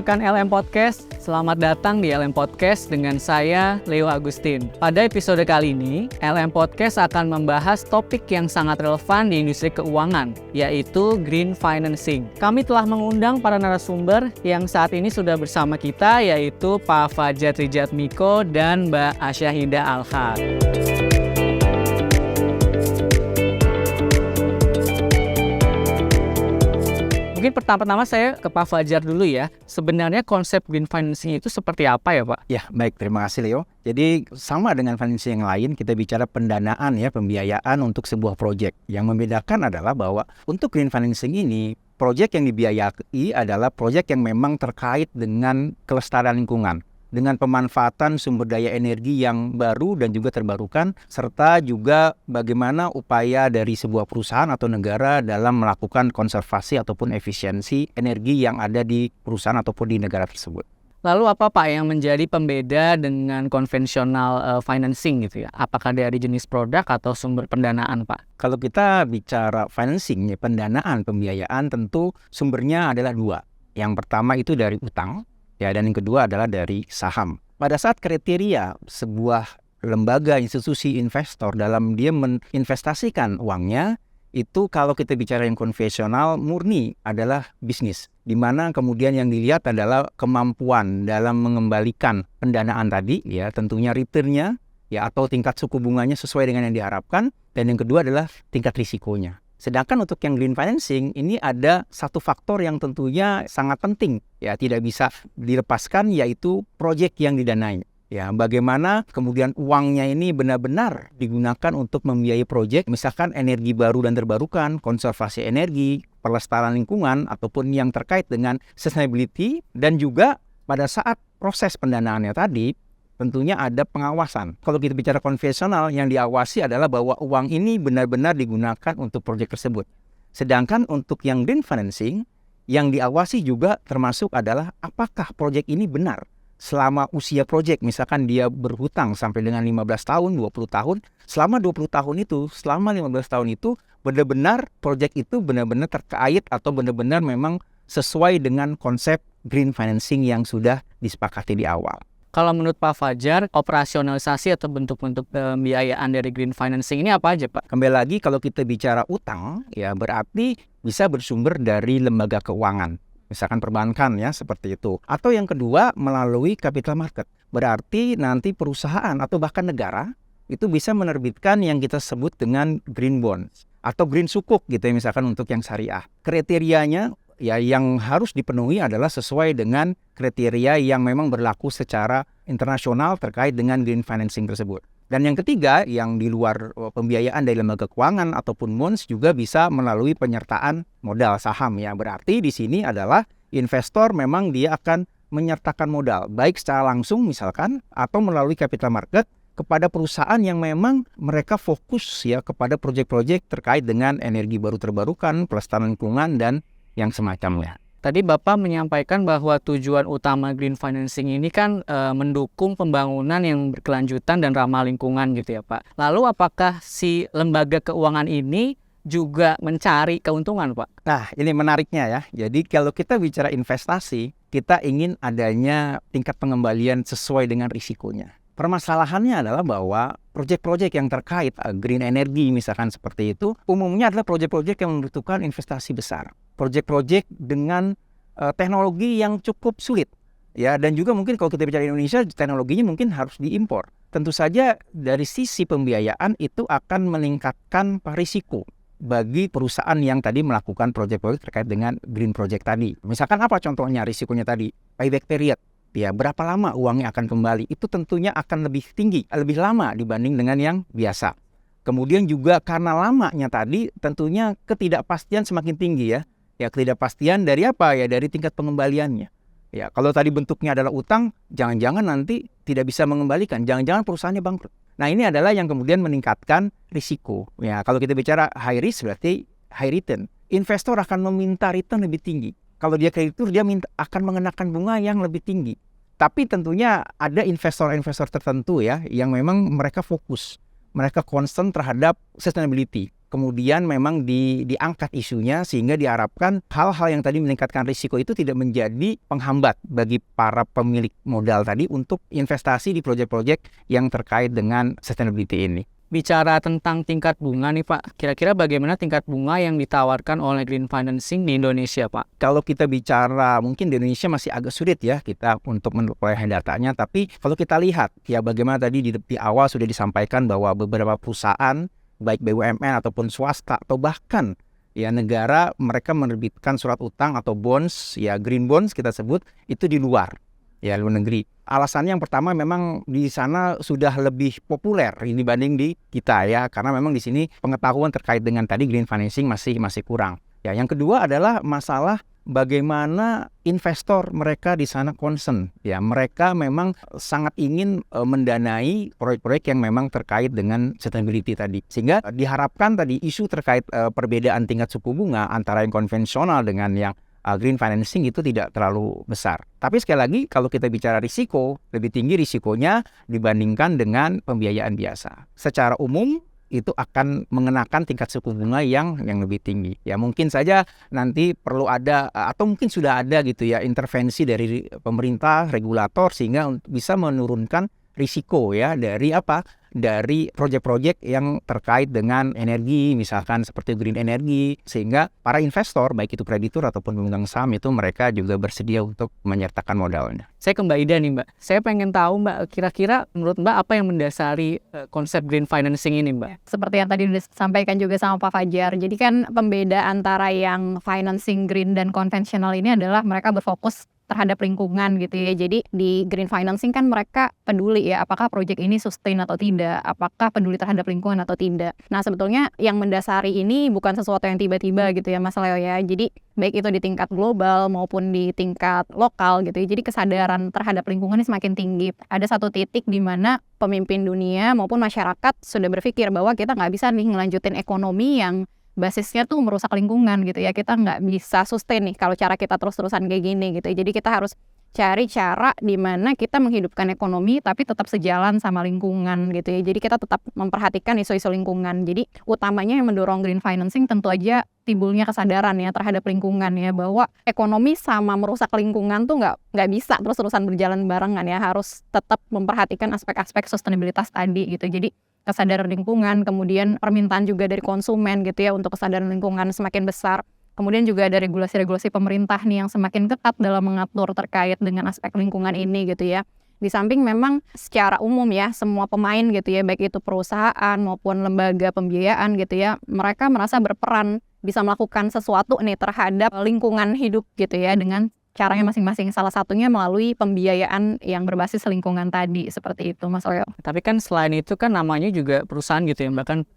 rekan LM Podcast, selamat datang di LM Podcast dengan saya, Leo Agustin. Pada episode kali ini, LM Podcast akan membahas topik yang sangat relevan di industri keuangan, yaitu green financing. Kami telah mengundang para narasumber yang saat ini sudah bersama kita, yaitu Pak Fajar Trijatmiko dan Mbak Asyahida Alhaq. Mungkin pertama-tama saya ke Pak Fajar dulu ya. Sebenarnya konsep green financing itu seperti apa ya Pak? Ya, baik. Terima kasih Leo. Jadi sama dengan financing yang lain, kita bicara pendanaan ya, pembiayaan untuk sebuah proyek. Yang membedakan adalah bahwa untuk green financing ini, proyek yang dibiayai adalah proyek yang memang terkait dengan kelestarian lingkungan, dengan pemanfaatan sumber daya energi yang baru dan juga terbarukan, serta juga bagaimana upaya dari sebuah perusahaan atau negara dalam melakukan konservasi ataupun efisiensi energi yang ada di perusahaan ataupun di negara tersebut. Lalu apa Pak yang menjadi pembeda dengan konvensional financing gitu ya? Apakah dari jenis produk atau sumber pendanaan Pak? Kalau kita bicara financing, ya, pendanaan, pembiayaan, tentu sumbernya adalah dua. Yang pertama itu dari utang, ya, dan yang kedua adalah dari saham. Pada saat kriteria sebuah lembaga institusi investor dalam dia menginvestasikan uangnya, itu kalau kita bicara yang konvensional murni adalah bisnis, di mana kemudian yang dilihat adalah kemampuan dalam mengembalikan pendanaan tadi, ya, tentunya returnnya, ya, atau tingkat suku bunganya sesuai dengan yang diharapkan, dan yang kedua adalah tingkat risikonya. Sedangkan untuk yang green financing ini ada satu faktor yang tentunya sangat penting, ya, tidak bisa dilepaskan, yaitu proyek yang didanai. Ya, bagaimana kemudian uangnya ini benar-benar digunakan untuk membiayai proyek, misalkan energi baru dan terbarukan, konservasi energi, pelestarian lingkungan, ataupun yang terkait dengan sustainability, dan juga pada saat proses pendanaannya tadi, tentunya ada pengawasan. Kalau kita bicara konvensional, yang diawasi adalah bahwa uang ini benar-benar digunakan untuk proyek tersebut. Sedangkan untuk yang green financing, yang diawasi juga termasuk adalah apakah proyek ini benar selama usia proyek. Misalkan dia berhutang sampai dengan 15 tahun, 20 tahun. Selama 20 tahun itu, selama 15 tahun itu, benar-benar proyek itu benar-benar terkait atau benar-benar memang sesuai dengan konsep green financing yang sudah disepakati di awal. Kalau menurut Pak Fajar, operasionalisasi atau bentuk-bentuk pembiayaan dari green financing ini apa aja Pak? Kembali lagi kalau kita bicara utang, ya berarti bisa bersumber dari lembaga keuangan. Misalkan perbankan ya, seperti itu. Atau yang kedua melalui capital market. Berarti nanti perusahaan atau bahkan negara itu bisa menerbitkan yang kita sebut dengan green bonds atau green sukuk gitu ya, misalkan untuk yang syariah. Kriterianya ya yang harus dipenuhi adalah sesuai dengan kriteria yang memang berlaku secara internasional terkait dengan green financing tersebut. Dan yang ketiga, yang di luar pembiayaan dari lembaga keuangan ataupun bonds juga bisa melalui penyertaan modal saham ya. Berarti di sini adalah investor memang dia akan menyertakan modal baik secara langsung misalkan atau melalui capital market kepada perusahaan yang memang mereka fokus ya kepada proyek-proyek terkait dengan energi baru terbarukan, pelestarian lingkungan dan yang semacamnya. Tadi Bapak menyampaikan bahwa tujuan utama green financing ini kan mendukung pembangunan yang berkelanjutan dan ramah lingkungan gitu ya Pak. Lalu apakah si lembaga keuangan ini juga mencari keuntungan Pak? Nah, ini menariknya ya. Jadi kalau kita bicara investasi, kita ingin adanya tingkat pengembalian sesuai dengan risikonya. Permasalahannya adalah bahwa proyek-proyek yang terkait green energy misalkan seperti itu, umumnya adalah proyek-proyek yang membutuhkan investasi besar. Proyek-proyek dengan teknologi yang cukup sulit. Ya, dan juga mungkin kalau kita bicara Indonesia, teknologinya mungkin harus diimpor. Tentu saja dari sisi pembiayaan itu akan meningkatkan risiko bagi perusahaan yang tadi melakukan proyek-proyek terkait dengan green project tadi. Misalkan apa contohnya risikonya tadi? Payback period. Ya, berapa lama uangnya akan kembali? Itu tentunya akan lebih tinggi, lebih lama dibanding dengan yang biasa. Kemudian juga karena lamanya tadi, tentunya ketidakpastian semakin tinggi ya. Ya, ketidakpastian dari apa? Ya, dari tingkat pengembaliannya. Ya, kalau tadi bentuknya adalah utang, jangan-jangan nanti tidak bisa mengembalikan. Jangan-jangan perusahaannya bangkrut. Nah, ini adalah yang kemudian meningkatkan risiko. Ya, kalau kita bicara high risk berarti high return. Investor akan meminta return lebih tinggi. Kalau dia kreditur, dia akan mengenakan bunga yang lebih tinggi. Tapi tentunya ada investor-investor tertentu ya, yang memang mereka fokus. Mereka concern terhadap sustainability. kemudian memang diangkat isunya sehingga diharapkan hal-hal yang tadi meningkatkan risiko itu tidak menjadi penghambat bagi para pemilik modal tadi untuk investasi di proyek-proyek yang terkait dengan sustainability ini. Bicara tentang tingkat bunga nih Pak, kira-kira bagaimana tingkat bunga yang ditawarkan oleh green financing di Indonesia Pak? Kalau kita bicara mungkin di Indonesia masih agak sulit ya kita untuk memperoleh datanya, tapi kalau kita lihat ya bagaimana tadi di awal sudah disampaikan bahwa beberapa perusahaan baik BUMN ataupun swasta atau bahkan ya negara mereka menerbitkan surat utang atau bonds ya green bonds kita sebut itu di luar negeri. Alasannya yang pertama memang di sana sudah lebih populer dibanding di kita ya karena memang di sini pengetahuan terkait dengan tadi green financing masih kurang. Ya, yang kedua adalah masalah bagaimana investor mereka di sana concern. Ya, mereka memang sangat ingin mendanai proyek-proyek yang memang terkait dengan sustainability tadi. Sehingga diharapkan tadi isu terkait perbedaan tingkat suku bunga antara yang konvensional dengan yang green financing itu tidak terlalu besar. Tapi sekali lagi kalau kita bicara risiko, lebih tinggi risikonya dibandingkan dengan pembiayaan biasa. Secara umum itu akan mengenakan tingkat suku bunga yang lebih tinggi. Ya mungkin saja nanti perlu ada atau mungkin sudah ada gitu ya intervensi dari pemerintah, regulator sehingga bisa menurunkan risiko ya dari dari proyek-proyek yang terkait dengan energi misalkan seperti green energy sehingga para investor baik itu kreditur ataupun pemegang saham itu mereka juga bersedia untuk menyertakan modalnya. Saya ke Mbak Ida nih Mbak, saya pengen tahu Mbak kira-kira menurut Mbak apa yang mendasari konsep green financing ini Mbak? Seperti yang tadi disampaikan juga sama Pak Fajar, jadi kan pembeda antara yang financing green dan konvensional ini adalah mereka berfokus terhadap lingkungan gitu ya. Jadi di green financing kan mereka peduli ya apakah proyek ini sustain atau tidak, apakah peduli terhadap lingkungan atau tidak. Nah sebetulnya yang mendasari ini bukan sesuatu yang tiba-tiba gitu ya Mas Leo ya. Jadi baik itu di tingkat global maupun di tingkat lokal gitu ya. Jadi kesadaran terhadap lingkungan ini semakin tinggi. Ada satu titik di mana pemimpin dunia maupun masyarakat sudah berpikir bahwa kita nggak bisa nih ngelanjutin ekonomi yang basisnya tuh merusak lingkungan gitu ya. Kita nggak bisa sustain nih kalau cara kita terus-terusan kayak gini gitu. Jadi kita harus cari cara di mana kita menghidupkan ekonomi tapi tetap sejalan sama lingkungan gitu ya. Jadi kita tetap memperhatikan isu-isu lingkungan. Jadi utamanya yang mendorong green financing tentu aja timbulnya kesadaran ya terhadap lingkungan ya bahwa ekonomi sama merusak lingkungan tuh nggak bisa terus-terusan berjalan barengan ya. Harus tetap memperhatikan aspek-aspek sustainabilitas tadi gitu. Jadi kesadaran lingkungan, kemudian permintaan juga dari konsumen gitu ya untuk kesadaran lingkungan semakin besar. Kemudian juga ada regulasi-regulasi pemerintah nih yang semakin ketat dalam mengatur terkait dengan aspek lingkungan ini gitu ya. Di samping memang secara umum ya semua pemain gitu ya baik itu perusahaan maupun lembaga pembiayaan gitu ya, mereka merasa berperan bisa melakukan sesuatu nih terhadap lingkungan hidup gitu ya dengan caranya masing-masing, salah satunya melalui pembiayaan yang berbasis lingkungan tadi, seperti itu Mas Leo. Tapi kan selain itu kan namanya juga perusahaan gitu ya, bahkan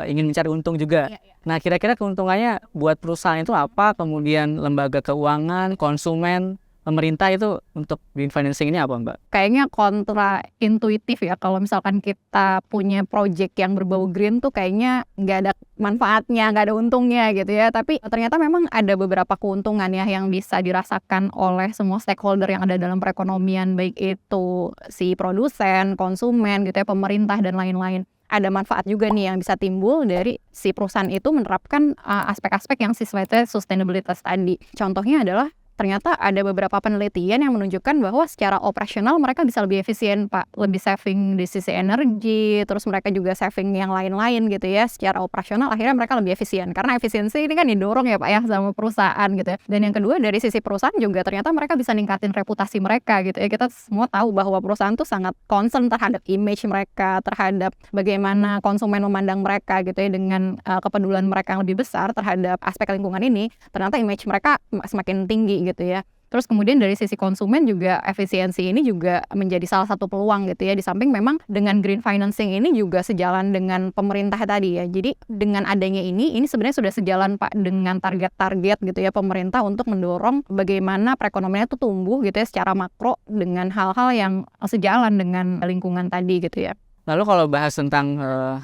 ingin mencari untung juga. Nah kira-kira keuntungannya buat perusahaan itu apa, kemudian lembaga keuangan, konsumen, pemerintah itu untuk green financing ini apa Mbak? Kayaknya kontraintuitif ya kalau misalkan kita punya project yang berbau green tuh kayaknya nggak ada manfaatnya, nggak ada untungnya gitu ya. Tapi ternyata memang ada beberapa keuntungan ya yang bisa dirasakan oleh semua stakeholder yang ada dalam perekonomian, baik itu si produsen, konsumen gitu ya, pemerintah dan lain-lain. Ada manfaat juga nih yang bisa timbul dari si perusahaan itu menerapkan aspek-aspek yang sifatnya sustainabilitas tadi. Contohnya adalah ternyata ada beberapa penelitian yang menunjukkan bahwa secara operasional mereka bisa lebih efisien Pak, lebih saving di sisi energi, terus mereka juga saving yang lain-lain gitu ya. Secara operasional akhirnya mereka lebih efisien karena efisiensi ini kan didorong ya Pak ya sama perusahaan gitu ya. Dan yang kedua dari sisi perusahaan juga ternyata mereka bisa ningkatin reputasi mereka gitu ya. Kita semua tahu bahwa perusahaan tuh sangat concern terhadap image mereka, terhadap bagaimana konsumen memandang mereka gitu ya, dengan kepedulian mereka yang lebih besar terhadap aspek lingkungan ini. Ternyata image mereka semakin tinggi gitu ya. Terus kemudian dari sisi konsumen juga efisiensi ini juga menjadi salah satu peluang gitu ya. Di samping memang dengan green financing ini juga sejalan dengan pemerintah tadi ya. Jadi dengan adanya ini sebenarnya sudah sejalan Pak dengan target-target gitu ya pemerintah untuk mendorong bagaimana perekonomian itu tumbuh gitu ya secara makro dengan hal-hal yang sejalan dengan lingkungan tadi gitu ya. Lalu kalau bahas tentang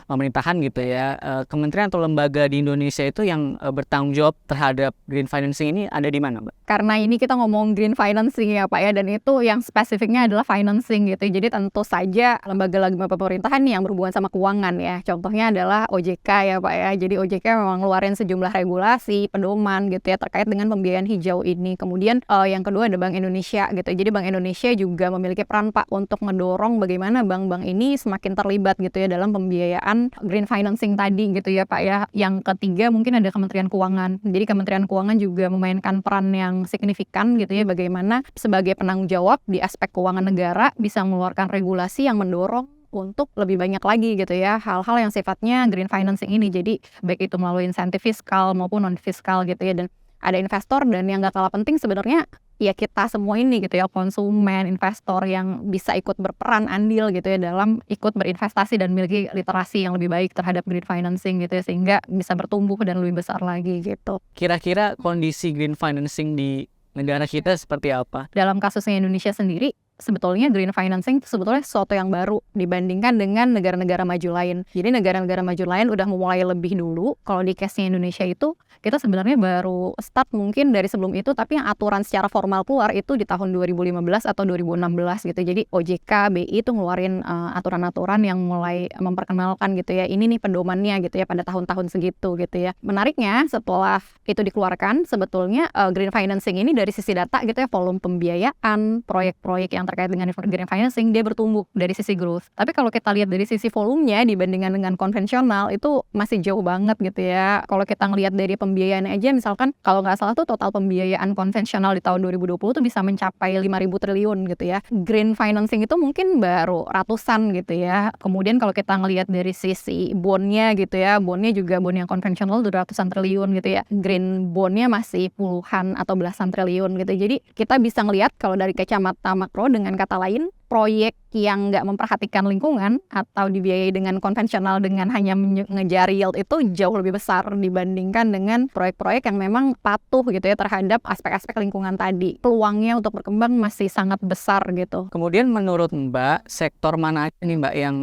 pemerintahan gitu ya, kementerian atau lembaga di Indonesia itu yang bertanggung jawab terhadap green financing ini ada di mana, Mbak? Karena ini kita ngomong green financing ya Pak ya, dan itu yang spesifiknya adalah financing gitu. Jadi tentu saja lembaga-lembaga pemerintahan yang berhubungan sama keuangan ya. Contohnya adalah OJK ya Pak ya. Jadi OJK memang ngeluarin sejumlah regulasi, pedoman gitu ya terkait dengan pembiayaan hijau ini. Kemudian yang kedua ada Bank Indonesia gitu. Jadi Bank Indonesia juga memiliki peran Pak untuk mendorong bagaimana bank-bank ini semakin terlibat gitu ya dalam pembiayaan green financing tadi gitu ya Pak ya. Yang ketiga mungkin ada Kementerian Keuangan. Jadi Kementerian Keuangan juga memainkan peran yang signifikan gitu ya, bagaimana sebagai penanggung jawab di aspek keuangan negara bisa mengeluarkan regulasi yang mendorong untuk lebih banyak lagi gitu ya hal-hal yang sifatnya green financing ini. Jadi baik itu melalui insentif fiskal maupun non fiskal gitu ya, dan ada investor, dan yang gak kalah penting sebenarnya ya kita semua ini gitu ya, konsumen, investor yang bisa ikut berperan andil gitu ya dalam ikut berinvestasi dan memiliki literasi yang lebih baik terhadap green financing gitu ya, sehingga bisa bertumbuh dan lebih besar lagi gitu. Kira-kira kondisi green financing di negara kita seperti apa? Dalam kasusnya Indonesia sendiri, sebetulnya green financing itu sebetulnya sesuatu yang baru dibandingkan dengan negara-negara maju lain. Jadi negara-negara maju lain udah memulai lebih dulu. Kalau di case-nya Indonesia itu kita sebenarnya baru start mungkin dari sebelum itu, tapi yang aturan secara formal keluar itu di tahun 2015 atau 2016 gitu. Jadi OJK, BI itu ngeluarin aturan-aturan yang mulai memperkenalkan gitu ya, ini nih pedomannya gitu ya pada tahun-tahun segitu gitu ya. Menariknya setelah itu dikeluarkan, sebetulnya green financing ini dari sisi data gitu ya, volume pembiayaan, proyek-proyek yang terkait dengan green financing dia bertumbuh dari sisi growth. Tapi kalau kita lihat dari sisi volumenya dibandingkan dengan konvensional itu masih jauh banget gitu ya. Kalau kita ngelihat dari pembiayaan aja, misalkan kalau nggak salah tuh total pembiayaan konvensional di tahun 2020 tuh bisa mencapai 5.000 triliun gitu ya. Green financing itu mungkin baru ratusan gitu ya. Kemudian kalau kita ngelihat dari sisi bondnya gitu ya, bondnya juga bond yang konvensional udah ratusan triliun gitu ya. Green bondnya masih puluhan atau belasan triliun gitu. Jadi kita bisa ngelihat kalau dari kacamata makro, dengan kata lain, proyek yang nggak memperhatikan lingkungan atau dibiayai dengan konvensional dengan hanya ngejar yield itu jauh lebih besar dibandingkan dengan proyek-proyek yang memang patuh gitu ya terhadap aspek-aspek lingkungan tadi. Peluangnya untuk berkembang masih sangat besar gitu. Kemudian menurut Mbak, sektor mana aja nih Mbak yang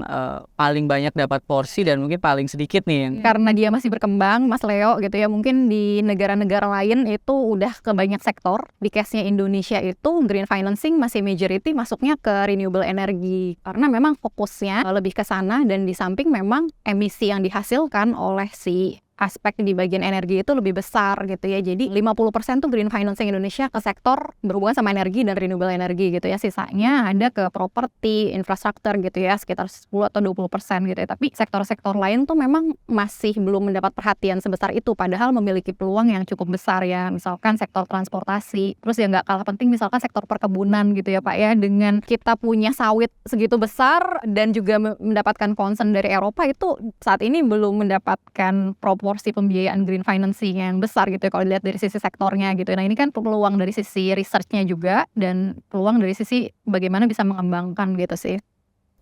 paling banyak dapat porsi dan mungkin paling sedikit nih yang... Karena dia masih berkembang, Mas Leo gitu ya, mungkin di negara-negara lain itu udah ke banyak sektor. Di case-nya Indonesia itu green financing masih majority masuknya ke renewable energy, karena memang fokusnya lebih ke sana, dan di samping memang emisi yang dihasilkan oleh si aspek di bagian energi itu lebih besar gitu ya. Jadi 50% tuh green financing Indonesia ke sektor berhubungan sama energi dan renewable energy gitu ya. Sisanya ada ke properti, infrastruktur gitu ya, sekitar 10 atau 20% gitu ya. Tapi sektor-sektor lain tuh memang masih belum mendapat perhatian sebesar itu, padahal memiliki peluang yang cukup besar ya. Misalkan sektor transportasi, terus yang nggak kalah penting misalkan sektor perkebunan gitu ya Pak ya. Dengan kita punya sawit segitu besar dan juga mendapatkan concern dari Eropa, itu saat ini belum mendapatkan porsi pembiayaan green financing yang besar gitu ya kalau dilihat dari sisi sektornya gitu. Nah ini kan peluang dari sisi research-nya juga dan peluang dari sisi bagaimana bisa mengembangkan gitu sih.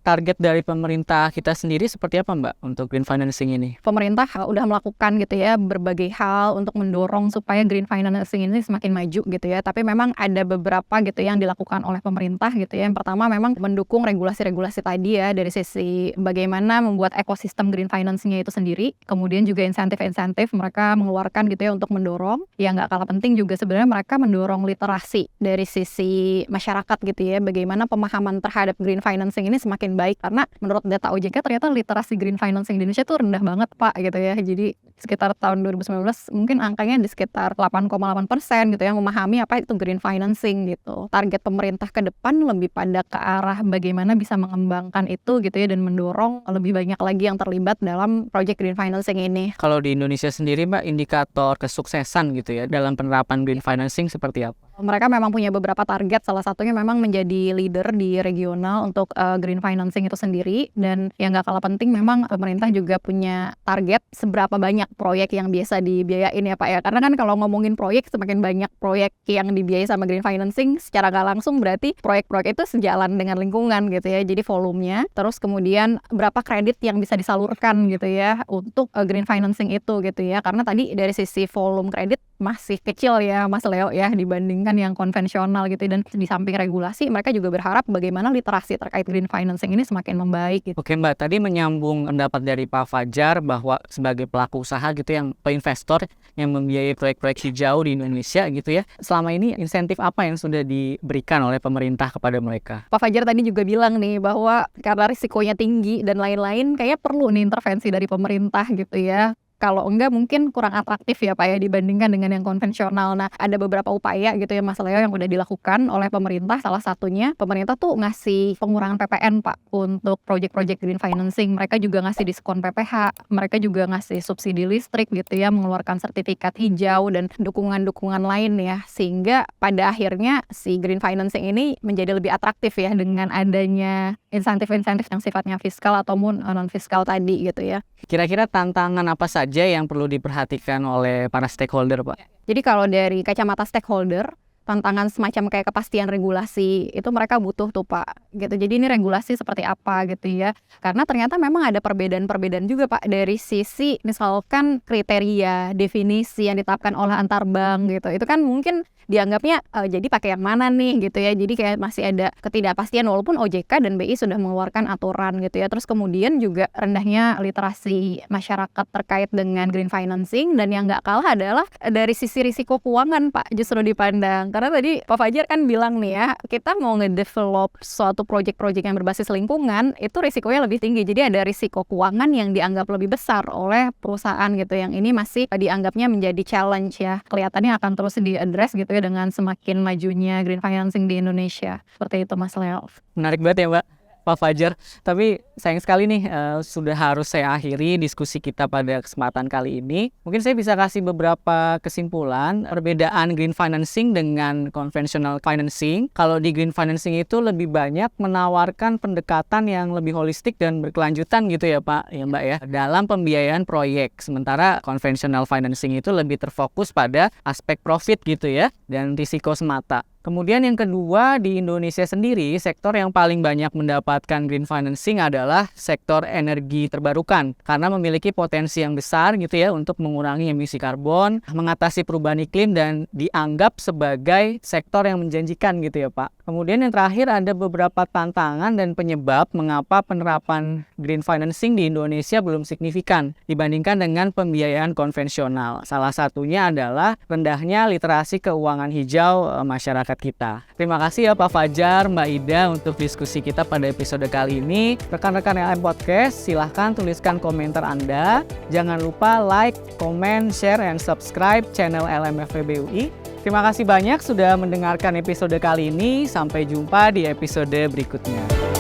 Target dari pemerintah kita sendiri seperti apa Mbak untuk green financing ini? Pemerintah udah melakukan gitu ya berbagai hal untuk mendorong supaya green financing ini semakin maju gitu ya. Tapi memang ada beberapa gitu yang dilakukan oleh pemerintah gitu ya. Yang pertama memang mendukung regulasi-regulasi tadi ya, dari sisi bagaimana membuat ekosistem green financing-nya itu sendiri. Kemudian juga insentif-insentif mereka mengeluarkan gitu ya untuk mendorong. Yang nggak kalah penting juga sebenarnya mereka mendorong literasi dari sisi masyarakat gitu ya. Bagaimana pemahaman terhadap green financing ini semakin baik, karena menurut data OJK ternyata literasi green financing di Indonesia tuh rendah banget Pak gitu ya. Jadi sekitar tahun 2019 mungkin angkanya di sekitar 8,8% gitu yang memahami apa itu green financing gitu. Target pemerintah ke depan lebih pada ke arah bagaimana bisa mengembangkan itu gitu ya, dan mendorong lebih banyak lagi yang terlibat dalam project green financing ini. Kalau di Indonesia sendiri Mbak, indikator kesuksesan gitu ya dalam penerapan green financing seperti apa? Mereka memang punya beberapa target, salah satunya memang menjadi leader di regional untuk green financing itu sendiri. Dan yang gak kalah penting memang pemerintah juga punya target seberapa banyak proyek yang biasa dibiayain ya Pak ya. Karena kan kalau ngomongin proyek, semakin banyak proyek yang dibiayai sama green financing secara gak langsung berarti proyek-proyek itu sejalan dengan lingkungan gitu ya. Jadi volumenya, terus kemudian berapa kredit yang bisa disalurkan gitu ya untuk green financing itu gitu ya. Karena tadi dari sisi volume kredit masih kecil ya Mas Leo ya dibandingkan yang konvensional gitu. Dan di samping regulasi mereka juga berharap bagaimana literasi terkait green financing ini semakin membaik gitu. Oke Mbak, tadi menyambung pendapat dari Pak Fajar bahwa sebagai pelaku usaha gitu yang investor yang membiayai proyek-proyek hijau di Indonesia gitu ya, selama ini insentif apa yang sudah diberikan oleh pemerintah kepada mereka? Pak Fajar tadi juga bilang nih bahwa karena risikonya tinggi dan lain-lain kayak perlu nih intervensi dari pemerintah gitu ya. Kalau enggak mungkin kurang atraktif ya Pak ya dibandingkan dengan yang konvensional. Nah, ada beberapa upaya gitu ya Mas Leo yang udah dilakukan oleh pemerintah. Salah satunya pemerintah tuh ngasih pengurangan PPN Pak untuk project-project green financing. Mereka juga ngasih diskon PPH, mereka juga ngasih subsidi listrik gitu ya, mengeluarkan sertifikat hijau dan dukungan-dukungan lain ya. Sehingga pada akhirnya si green financing ini menjadi lebih atraktif ya dengan adanya insentif-insentif yang sifatnya fiskal ataupun non-fiskal tadi gitu ya. Kira-kira tantangan apa saja yang perlu diperhatikan oleh para stakeholder, Pak? Jadi kalau dari kacamata stakeholder, tantangan semacam kayak kepastian regulasi itu mereka butuh tuh Pak gitu. Jadi ini regulasi seperti apa gitu ya. Karena ternyata memang ada perbedaan-perbedaan juga Pak dari sisi misalkan kriteria, definisi yang ditetapkan oleh antar bank gitu. Itu kan mungkin dianggapnya jadi pakai yang mana nih gitu ya. Jadi kayak masih ada ketidakpastian walaupun OJK dan BI sudah mengeluarkan aturan gitu ya. Terus kemudian juga rendahnya literasi masyarakat terkait dengan green financing, dan yang nggak kalah adalah dari sisi risiko keuangan Pak justru dipandang. Karena tadi Pak Fajar kan bilang nih ya, kita mau ngedevelop suatu project-project yang berbasis lingkungan itu risikonya lebih tinggi. Jadi ada risiko keuangan yang dianggap lebih besar oleh perusahaan gitu. Yang ini masih dianggapnya menjadi challenge ya. Kelihatannya akan terus di-address gitu ya dengan semakin majunya green financing di Indonesia. Seperti itu Mas Leo. Menarik banget ya Mbak, Pak Fajar. Tapi sayang sekali nih sudah harus saya akhiri diskusi kita pada kesempatan kali ini. Mungkin saya bisa kasih beberapa kesimpulan perbedaan green financing dengan conventional financing. Kalau di green financing itu lebih banyak menawarkan pendekatan yang lebih holistik dan berkelanjutan gitu ya Pak, ya Mbak ya, dalam pembiayaan proyek. Sementara conventional financing itu lebih terfokus pada aspek profit gitu ya dan risiko semata. Kemudian yang kedua, di Indonesia sendiri, sektor yang paling banyak mendapatkan green financing adalah sektor energi terbarukan. Karena memiliki potensi yang besar gitu ya untuk mengurangi emisi karbon, mengatasi perubahan iklim, dan dianggap sebagai sektor yang menjanjikan gitu ya Pak. Kemudian yang terakhir ada beberapa tantangan dan penyebab mengapa penerapan green financing di Indonesia belum signifikan dibandingkan dengan pembiayaan konvensional. Salah satunya adalah rendahnya literasi keuangan hijau masyarakat kita. Terima kasih ya Pak Fajar, Mbak Ida untuk diskusi kita pada episode kali ini. Rekan-rekan LM Podcast, silahkan tuliskan komentar Anda. Jangan lupa like, comment, share, and subscribe channel LMFEB UI. Terima kasih banyak sudah mendengarkan episode kali ini. Sampai jumpa di episode berikutnya.